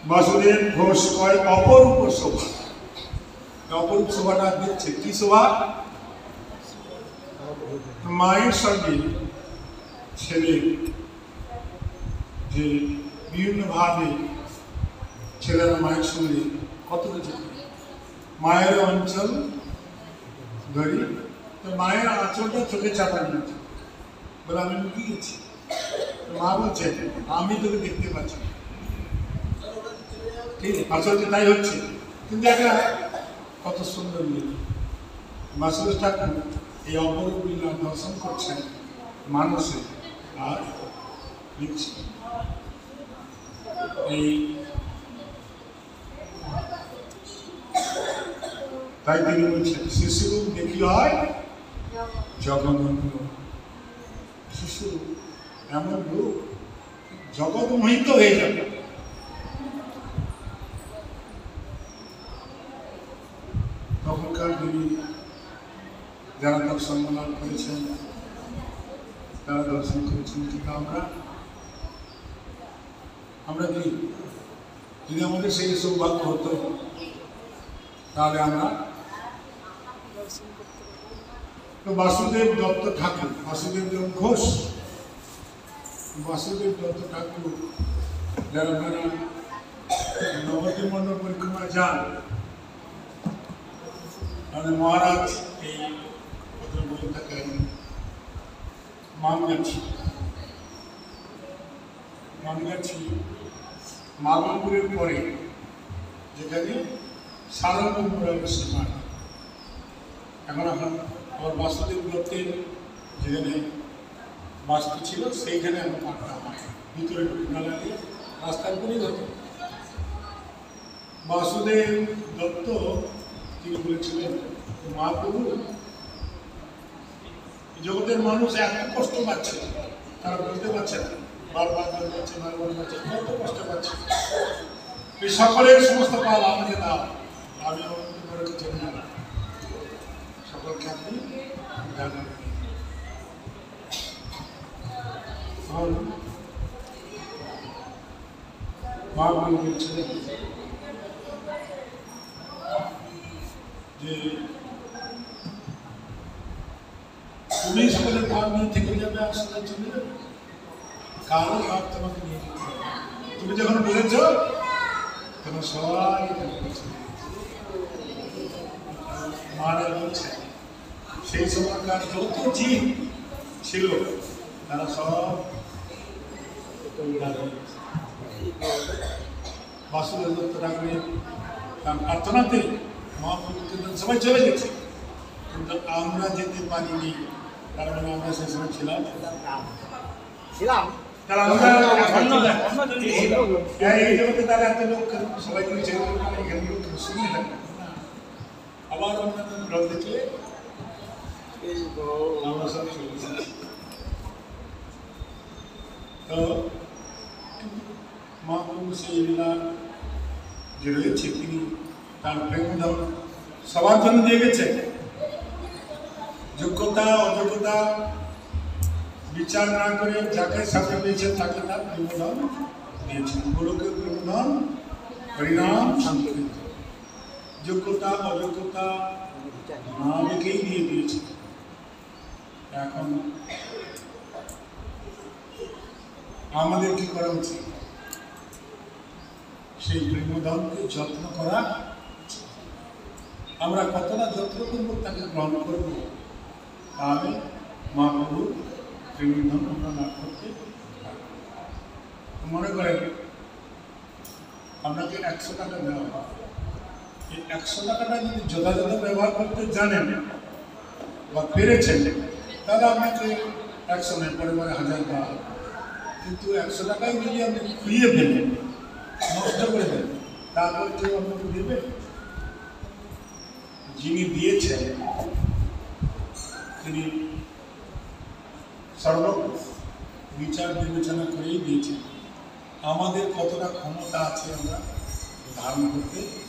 বাসুদেব ঘোষ কয় অপরূপ শোভা। অপরূপ শোভাটা দিচ্ছে কি শোভা? মায়ের সঙ্গে ছেলে যে বিভিন্নভাবে ছেলেরা মায়ের সঙ্গে কত কিছু মায়ের অঞ্চল ধরি, তো মায়ের আঁচলটা চোখে চাপা নিয়েছে বলে আমি লুকিয়ে গেছি। মা বলছে আমি তোকে দেখতে পাচ্ছি, ঠিক আসলে তাই হচ্ছে। কিন্তু একটা কত সুন্দর লীলা বাসুদেব ঠাকুর এই অপরূপ লীলা দর্শন করছেন মানুষের আর লিখছে। এই তাই তিনি বলছেন শিশুরূপ দেখি হয় জগন্নাথ। শিশু এমন রূপ জগৎ মোহিত হয়ে যাবে। তখনকার যিনি যারা তার সম্মান করেছেন তারা দর্শন করেছেন। কিন্তু আমরা কি যদি আমাদের সেই সৌভাগ্য হতো তাহলে আমরা বাসুদেব দত্ত ঠাকুর, বাসুদেব ঘোষ, বাসুদেব দত্ত ঠাকুর যারা আপনারা নবদ্বীপ মণ্ডল পরিক্রমায় যান, মানে মহারাজ এই কথা বলে থাকেন মামগাছি মাগনপুরের পরে যেখানে সারঙ্গপুর মাঠ, এখন আমার বাসুদেব দত্তের যেখানে বাস্তু ছিল সেইখানে আমার মাঠটা হয়, ভিতরে ঢুকনা লাগে রাস্তার উপরেই হতো। বাসুদেব দত্ত তিনি বলেছিলেন মহাপ্রভু জগতের মানুষ এত কষ্ট পাচ্ছে তারা বলতে পারছে না, বারবার পাচ্ছে কত কষ্ট পাচ্ছে, এই সকলের সমস্ত পাল আমাকে দাও, আমি অনন্ত করে কিছু না, সকলকে আপনি জানান। মহাপ্রভু বলছিলেন যে তুমি সকলের ভাব নিয়ে থেকে যাবে, আসলে চলে যাবে, কারো ভাব তোমাকে নিয়ে যেতে হবে। তুমি যখন বলেছ তখন সবাই মহারাজ বলছে সেই সময়কার যত জীব ছিল তারা সব বাসুদেব দত্ত ঠাকুরের প্রার্থনাতে মহাপ্রভুকে সবাই চলে গেছে, কিন্তু আমরা যেতে পারিনি, তার মানে আমরা সেই সময় ছিলাম। এই জগতে তারা এত লোক সবাই শুনে থাকে, আবার আমরা ব্লগ দেখলে আমরা সব চলে এসেছি। তো মহাপ্রভু সেই লীলা যে রয়েছে তিনি তার প্রেম সবার জন্য দিয়ে গেছেন। যোগ্যতা অযোগ্যতা বিচার না করে যাকে সাথে পেয়েছেন তাকে তার প্রেমধন দিয়েছেন। গোলকের প্রেমধন হরিনাম সংকীর্তন, যোগ্যতা অযোগ্যতা নামকেই দিয়ে দিয়েছে। এখন আমাদের কি করা উচিত? সেই প্রেমধনকে যত্ন করা। আমরা কতটা যত্ন করবো তাকে গ্রহণ করবো, তাহলে মহাপ্রভুর প্রেমধন আমরা লাভ করতে পারব। মনে করেন আপনাকে 100 টাকা দেওয়া হয়, এই 100 টাকাটা যদি যথাযথ ব্যবহার করতে জানেন বা পেরেছেন তাহলে আপনাকে 100 নয় পরিবারে 1000 দেওয়া হবে। কিন্তু 100 টাকায় যদি আপনি খুইয়ে ফেলেন, নষ্ট করে দেন, তারপর কেউ আপনাকে দেবে? যিনি দিয়েছেন তিনি সর্ব বিচার বিবেচনা করেই দিয়েছেন। আমাদের কতটা ক্ষমতা আছে আমরা ধারণ করতে পারি,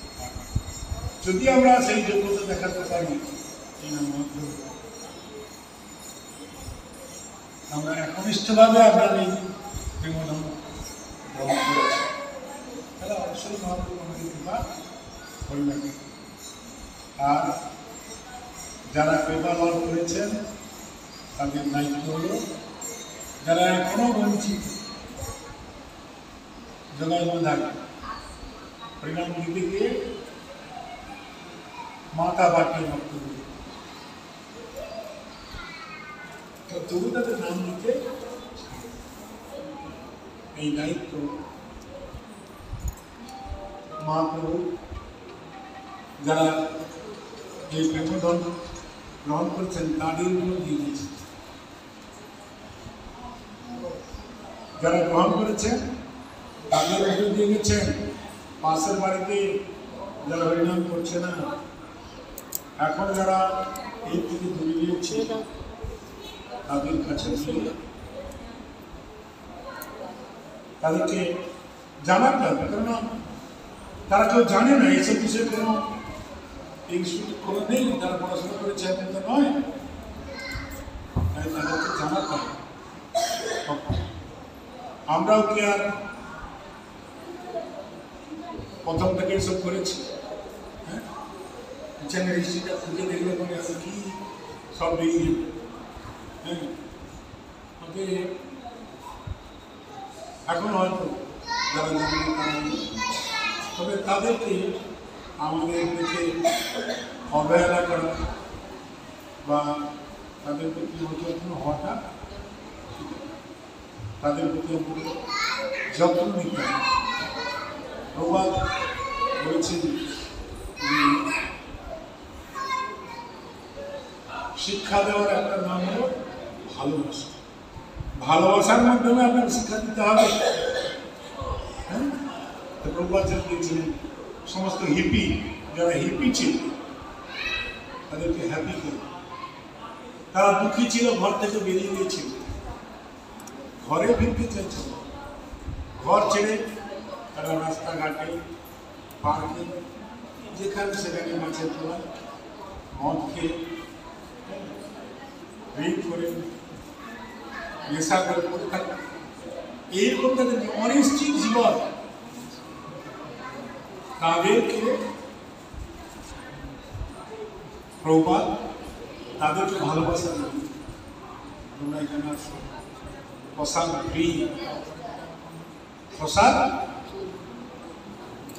যদি আমরা সেই যোগ্যতা দেখাতে পারি। আমরা একনিষ্ঠভাবে আপনার এই প্রেমধন গ্রহণ করেছি, তাহলে অবশ্যই অবশ্যই মহাপ্রভু আমাদের কৃপা করবেন। আর যারা কৃপা লাভ করেছেন তাদের দায়িত্ব হলো যারা এখনো বঞ্চিত জগায় বাঁধায় পরিণাম দিতে গিয়ে মাথা বাটিয়ে রক্ত দিতে, তবু তাদের নাম দিতে এই দায়িত্ব মহাপ্রভু যারা এই প্রেমধন গ্রহণ করেছেন তাদের উপর দিয়ে দিয়েছে। যারা গ্রহণ করেছেন তাদের উপর দিয়ে গেছেন। পাশের বাড়িতে যারা হরিনাম করছে না, এখন যারা এই থেকে দূরে গিয়েছে তাদের কাছে তাদেরকে জানাতে হবে, কেননা তারা কেউ জানে না এইসব বিষয়ে কোনো ইনস্টিটিউট করে নেই, তারা পড়াশোনা করেছে এমন তো নয়, তাই তাদেরকে জানাতে হবে। আমরাও কি আর প্রথম থেকে এসব করেছি? হ্যাঁ, চ্যানেল হিস্ট্রিটা খুঁজে দেখলে পরে আছে কি সব বেরিয়ে যাবে। হ্যাঁ, তবে এখন হয়তো যারা জানে না তারা, তবে তাদেরকে আমাদের দেখে অবহেলা করা বা তাদের প্রতি অযত্ন হওয়াটা, তাদের প্রতি যত্ন নিতে হবে। প্রবাদ বলেছেন শিক্ষা দেওয়ার একটা নাম হলো ভালোবাসা। ভালোবাসার মাধ্যমে আপনাকে শিক্ষা দিতে হবে। হ্যাঁ, তো প্রবাদ দিয়েছিলেন সমস্ত হিপি, যারা হিপি ছিল তাদেরকে হ্যাপি করে। তারা দুঃখী ছিল, ঘর থেকে বেরিয়ে গিয়েছিল, ঘরে ফিরতে চাইছিল, ঘর ছেড়ে তারা রাস্তাঘাটে পার্কে যেখানে সেখানে মাছের তোলা মদ খেয়ে ড্রিঙ্ক করে নেশা করে পড়ে থাকে। এইরকম তাদের অনিশ্চিত জীবন, তাদেরকে প্রবাদ তাদেরকে ভালোবাসা দেবে। তোমরা এখানে আসো, প্রসাদ ফ্রি, প্রসাদ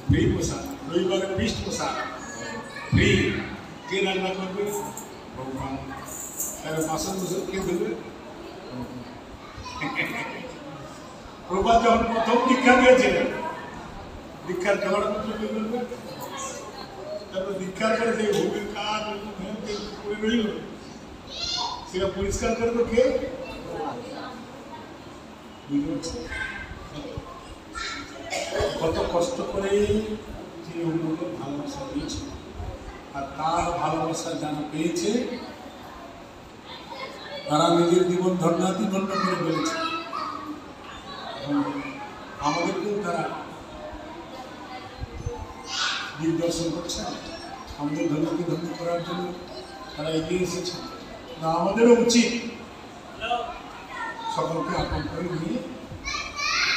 ফ্রি, প্রসাদ রবিবারে ফিস্ট প্রসাদ ফ্রি। কে রান্না করবে? ভগবান। তাহলে বাসন কুসন কে দেবে? প্রবাদ যখন প্রথম দীক্ষা দিয়েছিলেন, দীক্ষার খাবার করবে, তারপর দীক্ষার পরে যে ভূমির কাজ করে রইল সেটা পরিষ্কার করবে কে? কত কষ্ট করে তিনি অন্যকে ভালোবাসা দিয়েছে, আর তার ভালোবাসা যারা পেয়েছে তারা নিজের জীবন ধন্যাতিধন্য করে ফেলেছে। আমাদেরকেও তারা দিগদর্শন করছে, আমাদের ধন্যকে ধন্য করার জন্য তারা এগিয়ে এসেছে। আমাদেরও উচিত সকলকে আপন করে নিয়ে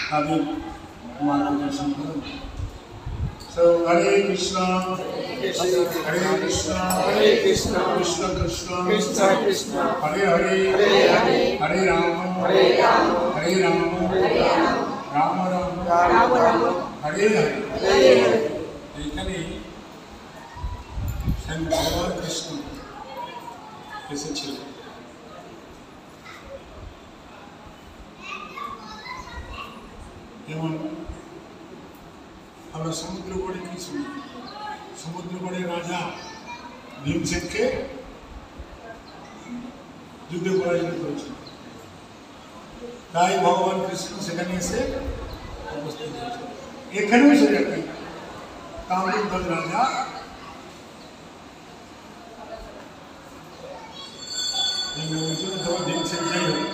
তাদের মার্গদর্শন করা। হরে কৃষ্ণ হরে কৃষ্ণ কৃষ্ণ কৃষ্ণ হরে হরে হরে রাম হরে রাম রাম রাম হরে হরে। এইখানে ভগবান কৃষ্ণ এসেছিলেন। যেমন আমরা সমুদ্রগড়ে কি শুনি, সমুদ্রগড়ের রাজা ভীমসেনকে যুদ্ধে পরাজিত করেছিল, তাই ভগবান কৃষ্ণ সেখানে এসে উপস্থিত হয়েছে। এখানেও সেটা কি কামরূপধ্বজ রাজা ভীমসেন যাই হোক